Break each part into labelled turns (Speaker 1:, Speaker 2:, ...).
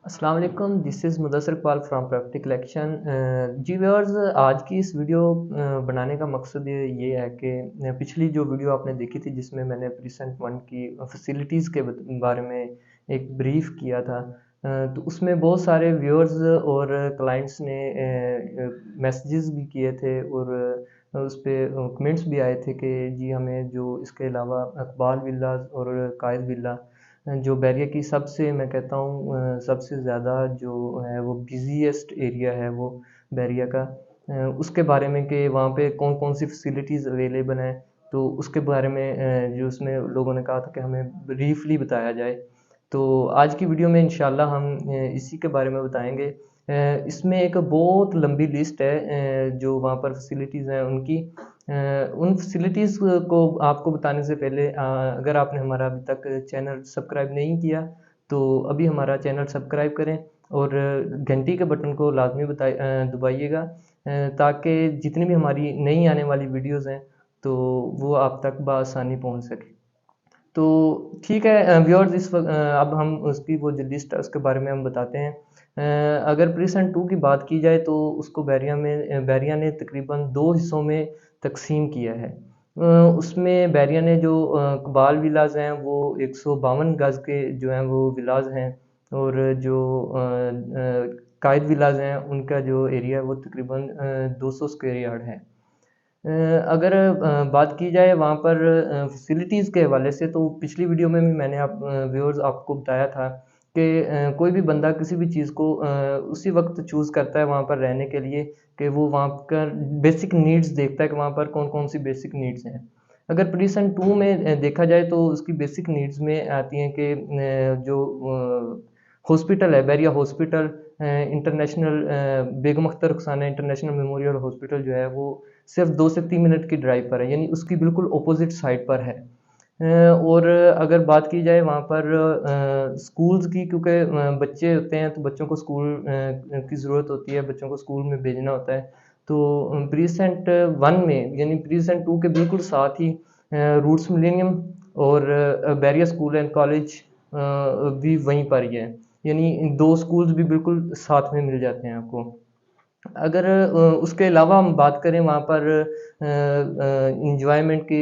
Speaker 1: अस्सलाम वालेकुम, this is Mudassir Iqbal from property collection. जी व्यूअर्स, आज की इस वीडियो बनाने का मकसद ये है कि पिछली जो वीडियो आपने देखी थी जिसमें मैंने प्रीसेंट वन की फैसिलिटीज़ के बारे में एक ब्रीफ किया था। तो उसमें बहुत सारे व्यूअर्स और क्लाइंट्स ने मैसेजेस भी किए थे और उस पे कमेंट्स भी आए थे कि जी हमें जो इसके अलावा इकबाल विलाज और कायद विला जो बैरिया की सबसे मैं कहता हूँ सबसे ज़्यादा जो है वो बिज़ीएस्ट एरिया है वो बैरिया का, उसके बारे में कि वहाँ पे कौन कौन सी फैसिलिटीज़ अवेलेबल हैं। तो उसके बारे में जो उसमें लोगों ने कहा था कि हमें ब्रीफली बताया जाए। तो आज की वीडियो में इंशाल्लाह हम इसी के बारे में बताएंगे। इसमें एक बहुत लंबी लिस्ट है जो वहाँ पर फैसिलिटीज़ हैं उनकी। उन फैसिलिटीज़ को आपको बताने से पहले अगर आपने हमारा अभी तक चैनल सब्सक्राइब नहीं किया तो अभी हमारा चैनल सब्सक्राइब करें और घंटी के बटन को लाजमी दबाइएगा ताकि जितनी भी हमारी नई आने वाली वीडियोज़ हैं तो वो आप तक बआसानी पहुँच सके। तो ठीक है व्यूअर्स, इस वक्त अब हम उसकी वो जो लिस्ट है उसके बारे में हम बताते हैं। अगर प्रीसेंट टू की बात की जाए तो उसको बैरिया ने तकरीबन दो हिस्सों में तकसीम किया है। उसमें बैरिया ने जो कबाल विलाज हैं वो 152 गज के जो हैं वो विलाज हैं और जो कायद विलाज हैं उनका जो एरिया है वो तकरीबन 200 स्क्वायर यार्ड है। अगर बात की जाए वहाँ पर फैसिलिटीज़ के हवाले से तो पिछली वीडियो में भी मैंने आप व्यूअर्स आपको बताया था कि कोई भी बंदा किसी भी चीज़ को उसी वक्त चूज़ करता है वहाँ पर रहने के लिए कि वो वहाँ का बेसिक नीड्स देखता है कि वहाँ पर कौन कौन सी बेसिक नीड्स हैं। अगर प्रीसन टू में देखा जाए तो उसकी बेसिक नीड्स में आती हैं कि जो हॉस्पिटल है Bairia hospital, international Begum Akhtar Rukhsana international memorial hospital जो है वो सिर्फ 2 से 3 मिनट की ड्राइव पर है, यानी उसकी बिल्कुल अपोजिट साइड पर है। और अगर बात की जाए वहाँ पर स्कूल्स की, क्योंकि बच्चे होते हैं तो बच्चों को स्कूल की ज़रूरत होती है, बच्चों को स्कूल में भेजना होता है। तो प्रीसेंट वन में यानी प्रीसेंट टू के बिल्कुल साथ ही रूट्स मिलेनियम और बैरिया स्कूल एंड कॉलेज भी वहीं पर ही है, यानी इन दो स्कूल्स भी बिल्कुल साथ में मिल जाते हैं आपको। अगर उसके अलावा हम बात करें वहाँ पर इंजॉयमेंट की,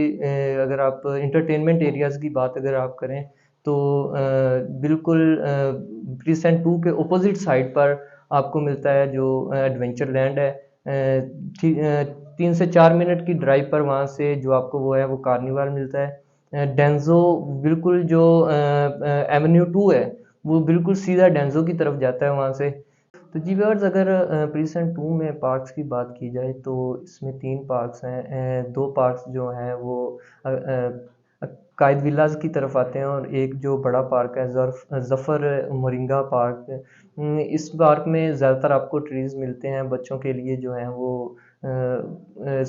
Speaker 1: अगर आप इंटरटेनमेंट एरियाज़ की बात अगर आप करें तो बिल्कुल प्रीसेंट टू के अपोजिट साइड पर आपको मिलता है जो एडवेंचर लैंड है। 3 से 4 मिनट की ड्राइव पर वहाँ से जो आपको वो है वो कार्निवाल मिलता है। डेंजो बिल्कुल जो एवेन्यू टू है वो बिल्कुल सीधा डेंजो की तरफ जाता है वहाँ से। तो जी व्यूअर्स, अगर प्रीसेंट टू में पार्क्स की बात की जाए तो इसमें 3 पार्क्स हैं। दो पार्क्स जो हैं वो कायद विलाज की तरफ आते हैं और एक जो बड़ा पार्क है जफ़र मोरिंगा पार्क। इस पार्क में ज़्यादातर आपको ट्रीज़ मिलते हैं बच्चों के लिए जो हैं वो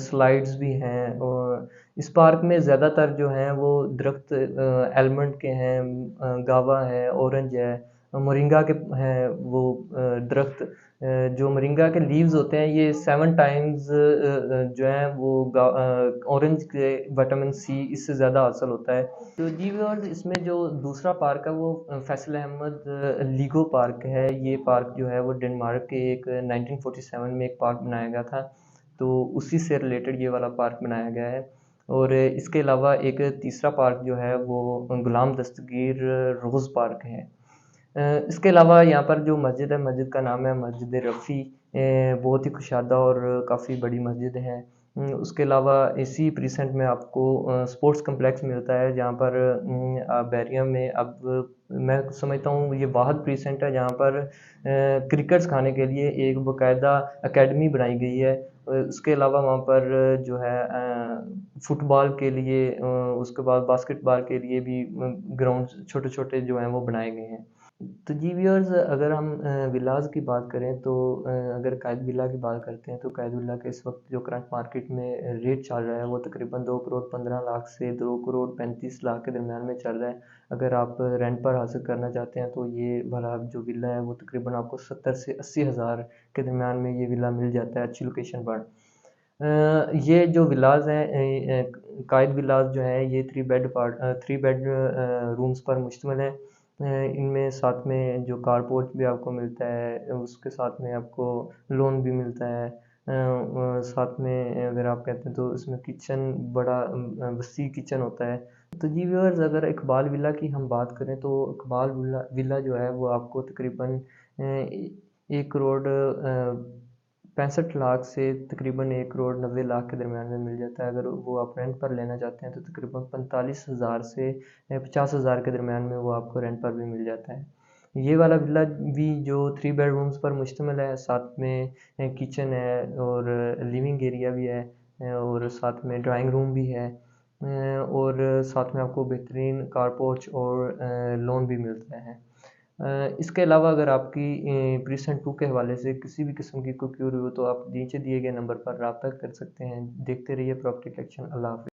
Speaker 1: स्लाइड्स भी हैं और इस पार्क में ज़्यादातर जो हैं वो दरख्त एलमंड के हैं, गावा है, ऑरेंज है, मोरिंगा के हैं वो दरख्त। जो मोरिंगा के लीव्स होते हैं ये 7 टाइम्स जो हैं वो ऑरेंज के विटामिन सी इससे ज़्यादा हासिल होता है। तो जी व्यूअर्स, इसमें जो दूसरा पार्क है वो फैसल अहमद लीगो पार्क है। ये पार्क जो है वो डेनमार्क के एक 1947 में एक पार्क बनाया गया था, तो उसी से रिलेटेड ये वाला पार्क बनाया गया है। और इसके अलावा एक तीसरा पार्क जो है वो गुलाम दस्तगीर रोज़ पार्क है। इसके अलावा यहाँ पर जो मस्जिद है, मस्जिद का नाम है मस्जिद रफ़ी। बहुत ही कुशादा और काफ़ी बड़ी मस्जिद है। उसके अलावा इसी प्रीसेंट में आपको स्पोर्ट्स कम्प्लेक्स मिलता है जहाँ पर बैरिया में अब मैं समझता हूँ ये वाहद प्रीसेंट है जहाँ पर क्रिकेट सिखाने के लिए एक बाकायदा एकेडमी बनाई गई है। उसके अलावा वहाँ पर जो है फुटबॉल के लिए, उसके बाद बास्केटबॉल के लिए भी ग्राउंड छोटे छोटे जो हैं वो बनाए गए हैं। तो जी व्यूअर्स, अगर हम विलाज़ की बात करें तो अगर कायद विला की बात करते हैं तो कायद विला का इस वक्त जो करंट मार्केट में रेट चल रहा है वो तकरीबन 2 करोड़ 15 लाख से 2 करोड़ 35 लाख के दरमियान में चल रहा है। अगर आप रेंट पर हासिल करना चाहते हैं तो ये वाला जो विला है वो तकरीबन आपको 70 से 80 हज़ार के दरमियान में ये विला मिल जाता है अच्छी लोकेशन पर। ये जो विलाज हैं कायद विलाज जो है ये 3 बेड रूम्स पर मुश्तमिल है। इनमें साथ में जो कारपोर्ट भी आपको मिलता है, उसके साथ में आपको लोन भी मिलता है। साथ में अगर आप कहते हैं तो इसमें किचन बड़ा वसी किचन होता है। तो जी व्यूअर्स, अगर इकबाल विला की हम बात करें तो इकबाल विला विला जो है वो आपको तकरीबन 1 करोड़ 65 लाख से तकरीबन 1 करोड़ 90 लाख के दरमियान में मिल जाता है। अगर वो आप रेंट पर लेना चाहते हैं तो तकरीबन 45,000 से 50,000 के दरमियान में वो आपको रेंट पर भी मिल जाता है। ये वाला विला भी जो 3 बेडरूम्स पर मुश्तमिल है, साथ में किचन है और लिविंग एरिया भी है, और साथ में ड्राइंग रूम भी है, और साथ में आपको बेहतरीन कारपोर्च और लॉन भी मिलता है। इसके अलावा अगर आपकी प्रीसेंट 2 के हवाले से किसी भी किस्म की कोई क्यूरी हो तो आप नीचे दिए गए नंबर पर रब्ता कर सकते हैं। देखते रहिए प्रॉपर्टी कलेक्शन। अल्लाह हाफ़िज़।